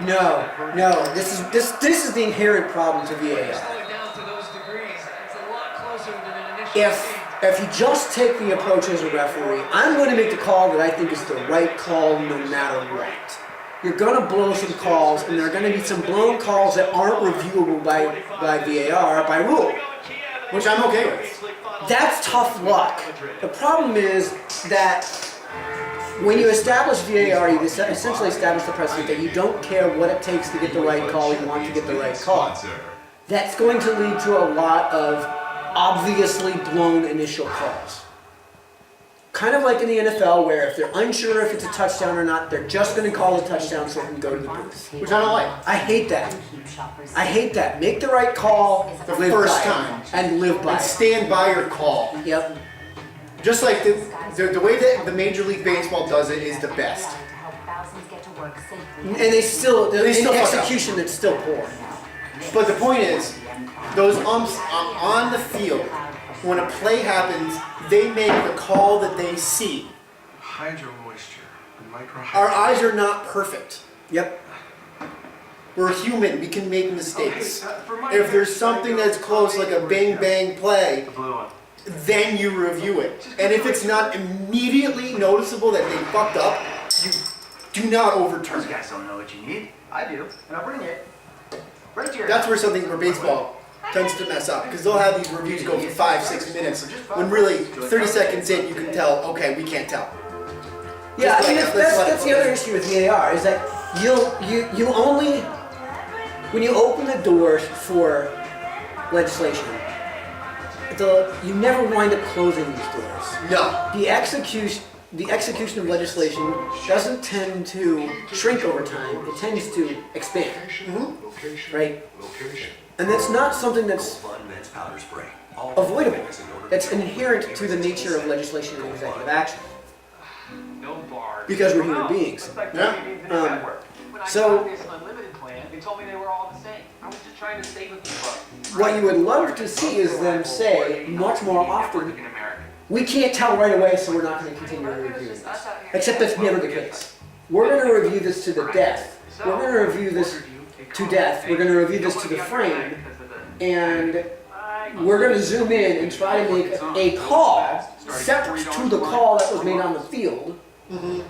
No. This is the inherent problem to VAR. If you just take the approach as a referee, I'm going to make the call that I think is the right call no matter what. You're going to blow some calls, and there are going to be some blown calls that aren't reviewable by VAR, by rule, which I'm okay with. That's tough luck. The problem is that when you establish VAR, you essentially establish the precedent that you don't care what it takes to get the right call, you want to get the right call. That's going to lead to a lot of obviously blown initial calls. Kind of like in the NFL, where if they're unsure if it's a touchdown or not, they're just going to call a touchdown so it can go to the booth. Which I don't like. I hate that. Make the right call the first time. And live by it. And stand by your call. Yep. Just like the way that the Major League Baseball does it is the best. And they still execution that's still poor. But the point is, those umps on the field, when a play happens, they make the call that they see. Hydro moisture and microhydro. Our eyes are not perfect. Yep. We're human. We can make mistakes. If there's something that's close, like a bang play, then you review it. And if it's not immediately noticeable that they fucked up, you do not overturn it. Those guys don't know what you need. I do, and I'll bring it. Right here. That's where baseball tends to mess up, because they'll have these reviews go for 5-6 minutes, when really 30 seconds in you can tell, okay, we can't tell. Yeah, I mean that's the other issue with VAR, is that you only, when you open the doors for legislation, you never wind up closing these doors. No. The execution of legislation doesn't tend to shrink over time, it tends to expand. Mm-hmm. Right? And that's not something that's avoidable. That's inherent to the nature of legislation and executive action. Because we're human beings. Yeah. So, they told me they were all the same. I was just trying to stay with you. what you would love to see is them say much more often, we can't tell right away, so we're not going to continue reviewing this. Except that's never the case. We're going to review this to the death. We're going to review this to death. We're going to review this to the frame. And we're going to zoom in and try to make a call separate to the call that was made on the field. Mm-hmm.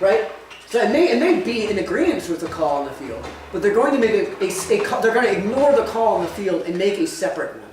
Right? So it may be in agreement with the call on the field, but they're going to make they're going to ignore the call on the field and make a separate one.